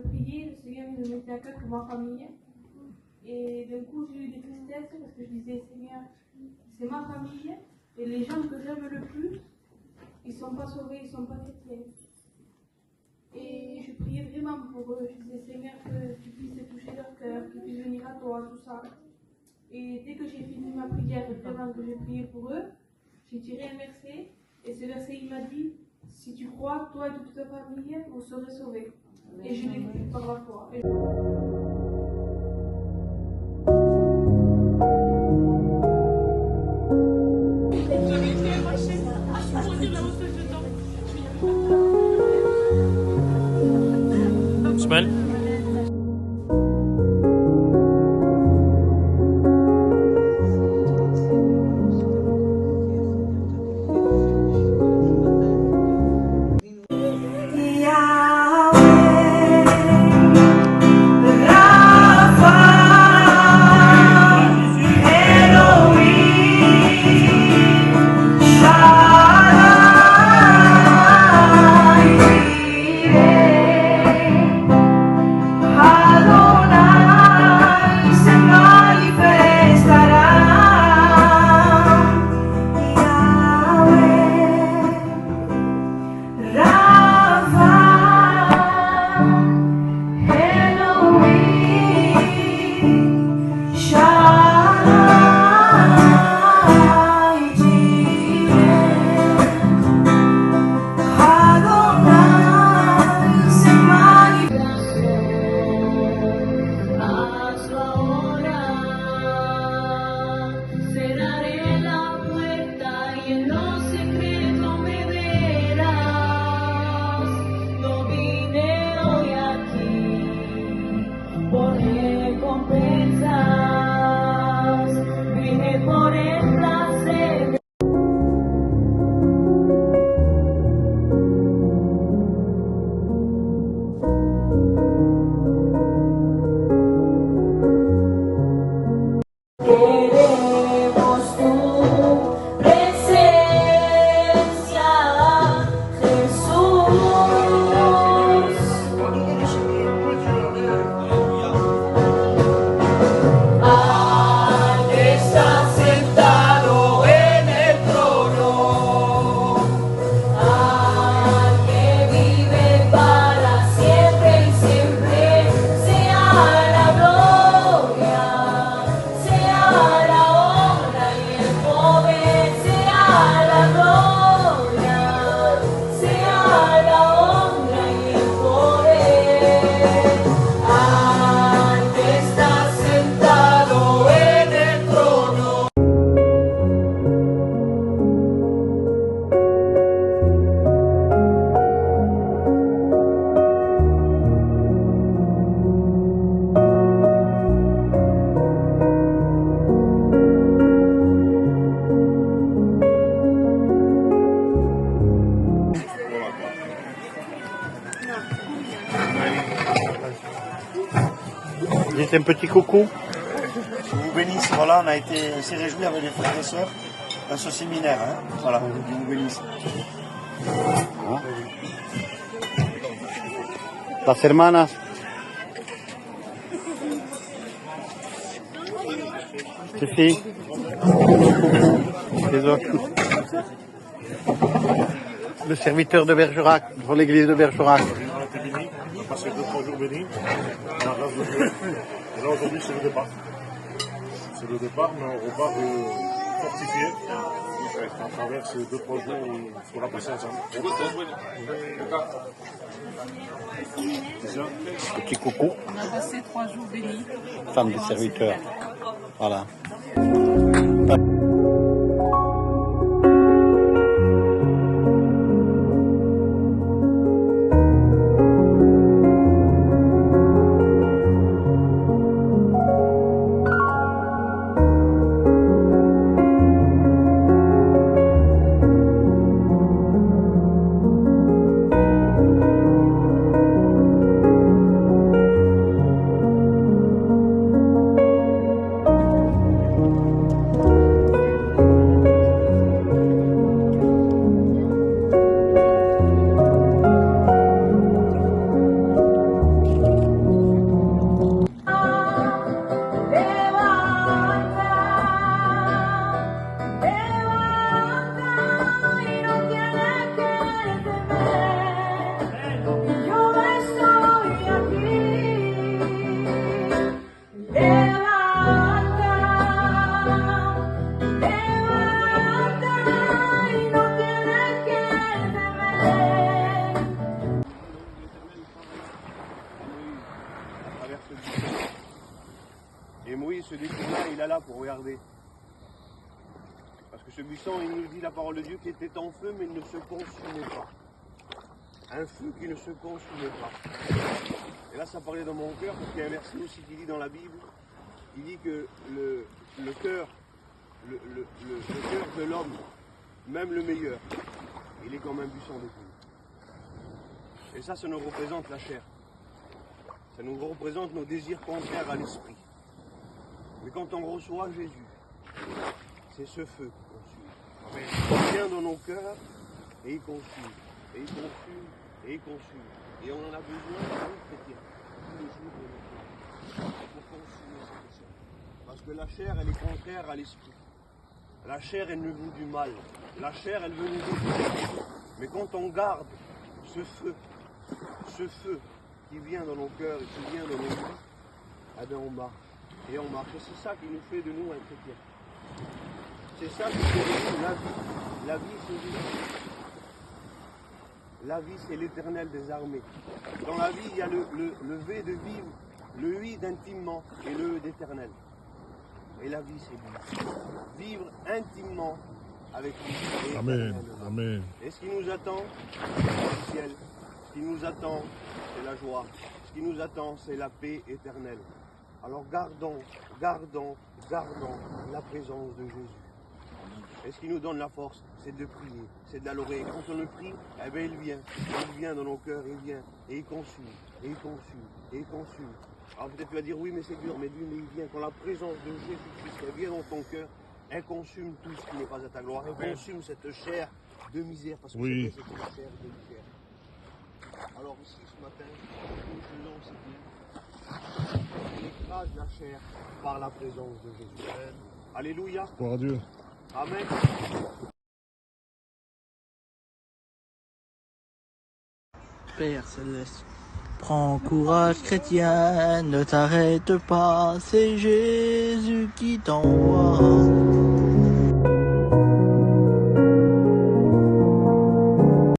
priais, le Seigneur il me mettait à cœur pour ma famille. Et d'un coup, j'ai eu des tristesses parce que je disais, Seigneur, c'est ma famille. Et les gens que j'aime le plus, ils ne sont pas sauvés, ils ne sont pas chrétiens. Et je priais vraiment pour eux. Je disais, Seigneur, que tu puisses toucher leur cœur, qu'ils puissent venir à toi, tout ça. Et dès que j'ai fini ma prière, vraiment que j'ai prié pour eux, j'ai tiré un verset. Et ce verset, il m'a dit, si tu crois, toi et toute ta famille, vous serez sauvés. Et je l'ai cru par la foi. Smell. Dites un petit coucou. Je vous bénisse, voilà, on s'est réjouis avec les frères et sœurs dans ce séminaire, hein. Voilà, je vous bénisse. Las hermanas. Ici. Les autres. Le serviteur de Bergerac, pour l'église de Bergerac. On a été bénis, on a passé 2-3 jours bénis, dans la grâce de Dieu. Et là aujourd'hui c'est le départ. C'est le départ, mais on repart fortifié à travers ces 2-3 jours où on a passé ensemble. Petit coucou. On a passé 3 jours bénis. Femme de serviteur. Voilà. ce buisson. Et Moïse se détourna, il alla pour regarder. Parce que ce buisson, il nous dit la parole de Dieu, qui était en feu, mais il ne se consumait pas. Un feu qui ne se consumait pas. Et là, ça parlait dans mon cœur, parce qu'il y a un verset aussi qui dit dans la Bible, il dit que le cœur de l'homme, même le meilleur, il est comme un buisson d'écume. Et ça nous représente la chair. Ça nous représente nos désirs contraires à l'esprit. Mais quand on reçoit Jésus, c'est ce feu qui consume. Il vient dans nos cœurs et il consume. Et il consume. Et il consume. Et on en a besoin, nous, chrétiens, tous les jours de nos cœurs, pour consumer cette chair. Parce que la chair, elle est contraire à l'esprit. La chair, elle nous veut du mal. La chair, elle veut nous détruire. Mais quand on garde ce feu qui vient dans nos cœurs et qui vient dans nos vies, eh bien on marche. Et on marche. Et c'est ça qui nous fait de nous un chrétien. C'est ça qui fait de nous la vie. La vie, c'est Jésus. La vie, c'est l'Éternel des armées. Dans la vie, il y a le V de vivre, le I d'intimement et le E d'éternel. Et la vie, c'est lui. Vivre intimement avec lui. Amen. Amen. Et ce qui nous attend, c'est le ciel. Ce qui nous attend, c'est la joie. Ce qui nous attend, c'est la paix éternelle. Alors gardons la présence de Jésus. Et ce qui nous donne la force, c'est de prier, c'est de l'adorer. Quand on le prie, eh bien il vient dans nos cœurs, il vient, et il consume, et il consume, et il consume. Alors peut-être tu vas dire, oui mais c'est dur, mais lui, il vient. Quand la présence de Jésus-Christ vient dans ton cœur, elle consume tout ce qui n'est pas à ta gloire. Elle consume cette chair de misère, parce que oui. c'est une chair de misère. Alors ici, ce matin, nous faisons c'est bien. On écrase la chair par la présence de Jésus. Alléluia. Gloire à Dieu. Amen. Père Céleste, prends courage chrétien, ne t'arrête pas, c'est Jésus qui t'envoie.